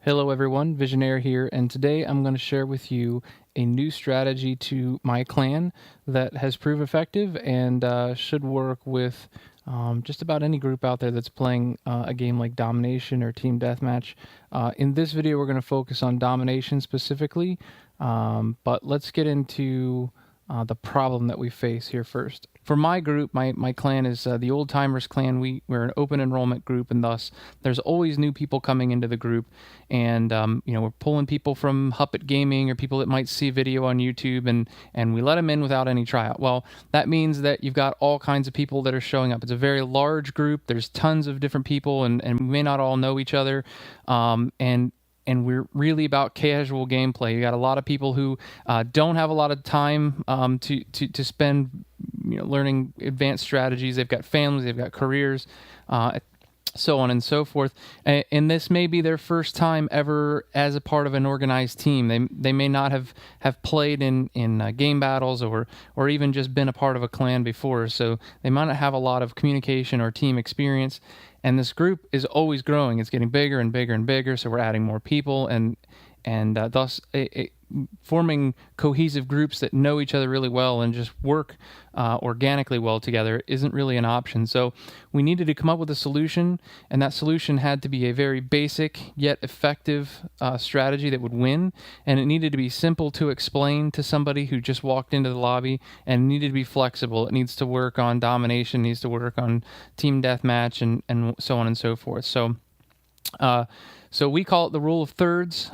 Hello everyone, Visionaire here, and today I'm going to share with you a new strategy to my clan that has proved effective and should work with just about any group out there that's playing a game like Domination or Team Deathmatch. In this video, we're going to focus on Domination specifically, but let's get into the problem that we face here first. For my group, my clan is the Old Timers clan. We're an open enrollment group, and thus there's always new people coming into the group. And we're pulling people from Huppet Gaming or people that might see video on YouTube, and we let them in without any tryout. Well, that means that you've got all kinds of people that are showing up. It's a very large group. There's tons of different people, and we may not all know each other. And we're really about casual gameplay. You got a lot of people who don't have a lot of time to spend, learning advanced strategies. They've got families, they've got careers, so on and so forth. And this may be their first time ever as a part of an organized team. They may not have played in game battles or even just been a part of a clan before. So they might not have a lot of communication or team experience. And this group is always growing. It's getting bigger and bigger and bigger. So we're adding more people, and thus forming cohesive groups that know each other really well and just work organically well together isn't really an option. So we needed to come up with a solution, and that solution had to be a very basic yet effective strategy that would win, and it needed to be simple to explain to somebody who just walked into the lobby, and it needed to be flexible. It needs to work on domination, needs to work on team deathmatch, and so on and so forth. So we call it the rule of thirds.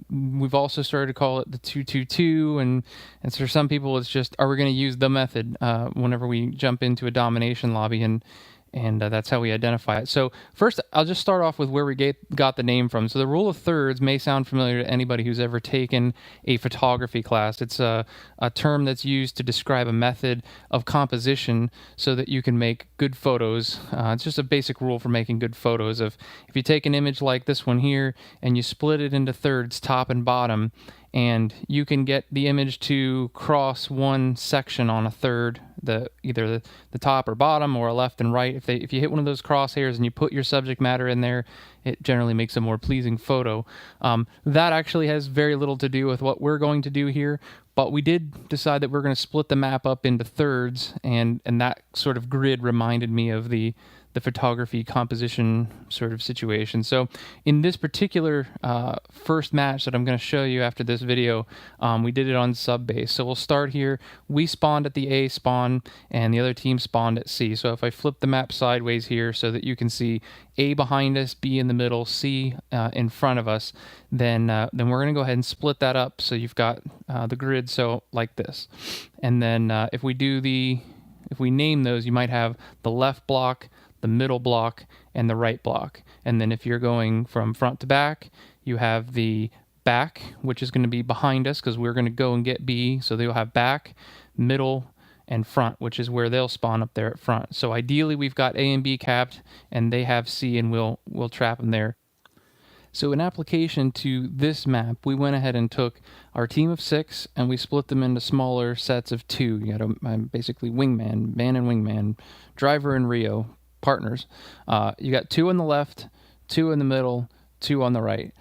We've also started to call it the 2-2-2, and for some people it's just, are we going to use the method whenever we jump into a domination lobby, and that's how we identify it. So first, I'll just start off with where we got the name from. So the rule of thirds may sound familiar to anybody who's ever taken a photography class. It's a term that's used to describe a method of composition so that you can make good photos. It's just a basic rule for making good photos. If you take an image like this one here and you split it into thirds, top and bottom, and you can get the image to cross one section on a third, either the top or bottom, or a left and right. If you hit one of those crosshairs and you put your subject matter in there, it generally makes a more pleasing photo. That actually has very little to do with what we're going to do here, but we did decide that we're going to split the map up into thirds, and that sort of grid reminded me of the photography composition sort of situation. So in this particular first match that I'm going to show you after this video, we did it on sub base. So we'll start here. We spawned at the A spawn, and the other team spawned at C. So if I flip the map sideways here so that you can see A behind us, B in the middle, C in front of us, then we're going to go ahead and split that up so you've got the grid so like this. And then if we name those, you might have the left block, the middle block, and the right block. And then if you're going from front to back, you have the back, which is going to be behind us because we're going to go and get B. So they'll have back, middle, and front, which is where they'll spawn up there at front. So ideally we've got A and B capped, and they have C, and we'll trap them there. So in application to this map, we went ahead and took our team of 6 and we split them into smaller sets of 2. You got basically wingman, man and wingman, driver and Rio, partners. You got 2 on the left, 2 in the middle, 2 on the right.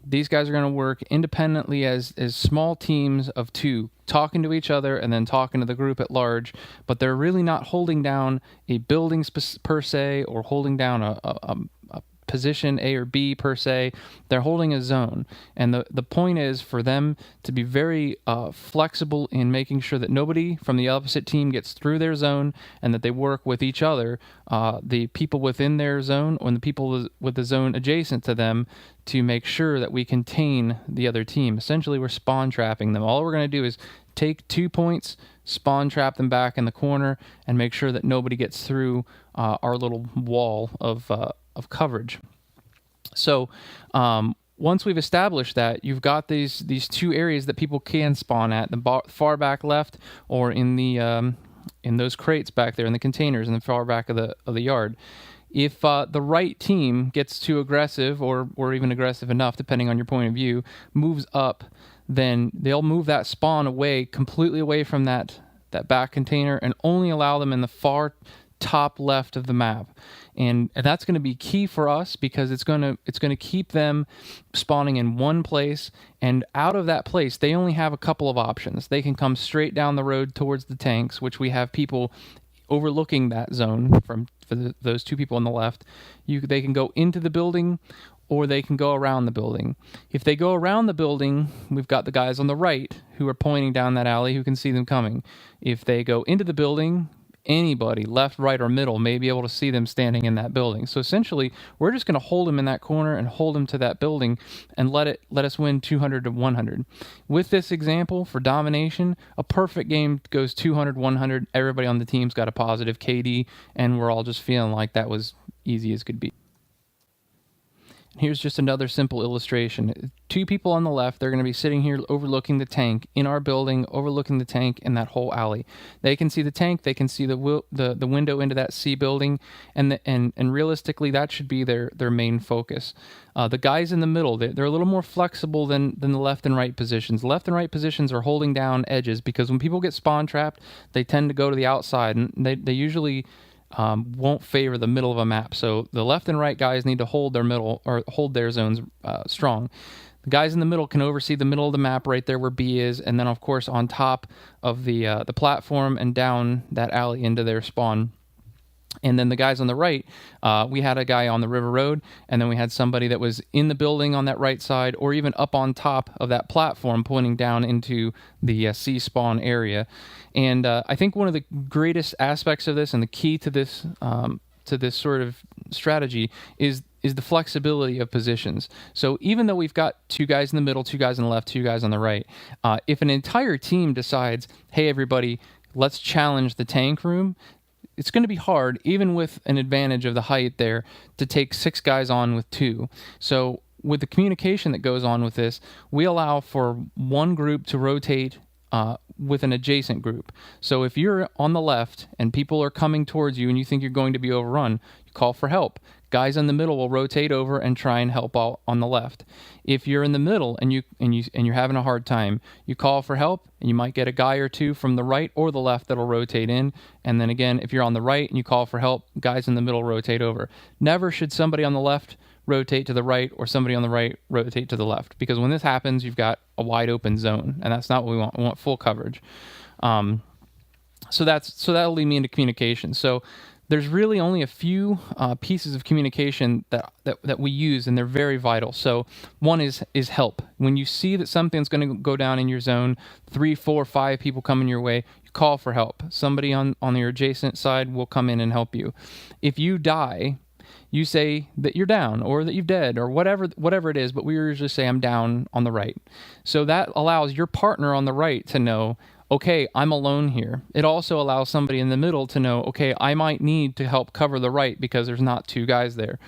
These guys are going to work independently as small teams of 2, talking to each other and then talking to the group at large, but they're really not holding down a building per se, or holding down a position A or B per se. They're holding a zone, and the point is for them to be very flexible in making sure that nobody from the opposite team gets through their zone, and that they work with each other, the people within their zone and the people with the zone adjacent to them, to make sure that we contain the other team. Essentially, we're spawn trapping them. All we're going to do is take 2 points, spawn trap them back in the corner, and make sure that nobody gets through our little wall of coverage. So once we've established that, you've got these 2 areas that people can spawn at, the far back left, or in those crates back there in the containers in the far back of the yard. If the right team gets too aggressive, or even aggressive enough, depending on your point of view, moves up, then they'll move that spawn completely away from that back container, and only allow them in the far top left of the map, and that's going to be key for us because it's going to keep them spawning in one place, and out of that place they only have a couple of options. They can come straight down the road towards the tanks, which we have people overlooking that zone those two people on the left. They can go into the building, or they can go around the building. If they go around the building, we've got the guys on the right who are pointing down that alley who can see them coming. If they go into the building, anybody, left, right, or middle, may be able to see them standing in that building. So essentially, we're just going to hold them in that corner and hold them to that building and let us win 200 to 100. With this example for domination, a perfect game goes 200, 100. Everybody on the team's got a positive KD, and we're all just feeling like that was easy as could be. Here's just another simple illustration. Two people on the left, they're going to be sitting here overlooking the tank in our building, overlooking the tank in that whole alley. They can see the tank, they can see the window into that C building, and realistically, that should be their main focus. The guys in the middle, they're a little more flexible than the left and right positions. Left and right positions are holding down edges because when people get spawn trapped, they tend to go to the outside, and they usually won't favor the middle of a map. So the left and right guys need to hold their middle or hold their zones strong. The guys in the middle can oversee the middle of the map right there where B is, and then of course on top of the platform and down that alley into their spawn. And then the guys on the right, we had a guy on the River Road, and then we had somebody that was in the building on that right side, or even up on top of that platform pointing down into the C spawn area. And I think one of the greatest aspects of this and the key to this sort of strategy is the flexibility of positions. So even though we've got two guys in the middle, two guys on the left, two guys on the right, if an entire team decides, hey, everybody, let's challenge the tank room, it's going to be hard, even with an advantage of the height there, to take six guys on with two. So with the communication that goes on with this, we allow for one group to rotate with an adjacent group. So if you're on the left and people are coming towards you and you think you're going to be overrun, you call for help. Guys in the middle will rotate over and try and help out on the left. If you're in the middle and you're having a hard time, you call for help, and you might get a guy or two from the right or the left that'll rotate in. And then again, if you're on the right and you call for help, guys in the middle rotate over. Never should somebody on the left rotate to the right or somebody on the right rotate to the left, because when this happens, you've got a wide open zone, and that's not what we want. We want full coverage. So that'll lead me into communication. So there's really only a few pieces of communication that we use, and they're very vital. So one is help. When you see that something's going to go down in your zone, 3, 4, 5 people coming your way, you call for help. Somebody on your adjacent side will come in and help you. If you die, you say that you're down or that you're dead or whatever it is, but we usually say I'm down on the right. So that allows your partner on the right to know, okay, I'm alone here. It also allows somebody in the middle to know, okay, I might need to help cover the right because there's not two guys there.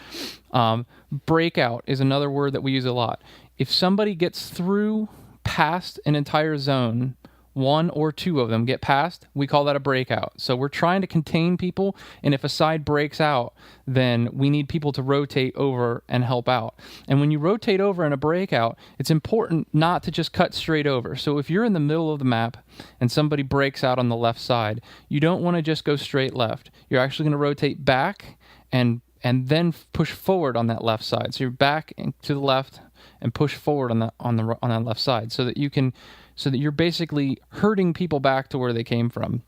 Breakout is another word that we use a lot. If somebody gets through past an entire zone, one or two of them get past, we call that a breakout. So we're trying to contain people, and if a side breaks out, then we need people to rotate over and help out. And when you rotate over in a breakout, it's important not to just cut straight over. So if you're in the middle of the map and somebody breaks out on the left side, you don't want to just go straight left. You're actually going to rotate back and then push forward on that left side. So you're back to the left and push forward on that left side, so that you're basically herding people back to where they came from.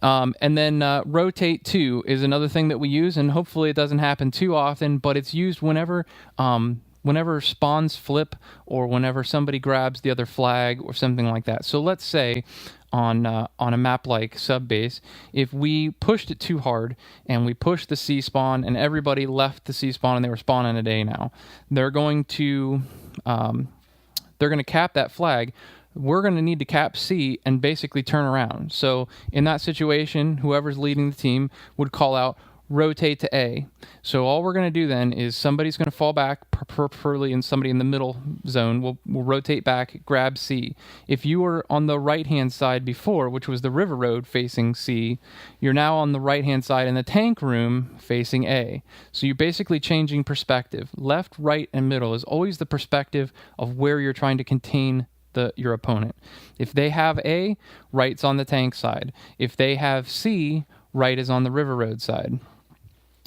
And then rotate to is another thing that we use, and hopefully it doesn't happen too often, but it's used whenever spawns flip or whenever somebody grabs the other flag or something like that. So let's say on a map like Subbase, if we pushed it too hard and we pushed the C spawn and everybody left the C spawn and they were spawning a day now, they're going to cap that flag. We're going to need to cap C and basically turn around. So in that situation, whoever's leading the team would call out rotate to A. So all we're going to do then is somebody's going to fall back, preferably in somebody in the middle zone will rotate back, grab C. If you were on the right-hand side before, which was the River Road facing C, you're now on the right-hand side in the tank room facing A. So you're basically changing perspective. Left, right, and middle is always the perspective of where you're trying to contain your opponent. If they have A, right's on the tank side. If they have C, right is on the river road side.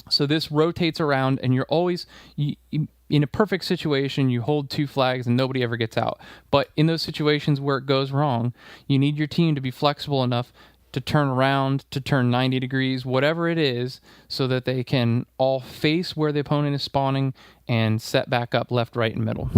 So this rotates around, and you're always, in a perfect situation, you hold 2 flags and nobody ever gets out. But in those situations where it goes wrong, you need your team to be flexible enough to turn around, to turn 90 degrees, whatever it is, so that they can all face where the opponent is spawning and set back up left, right, and middle.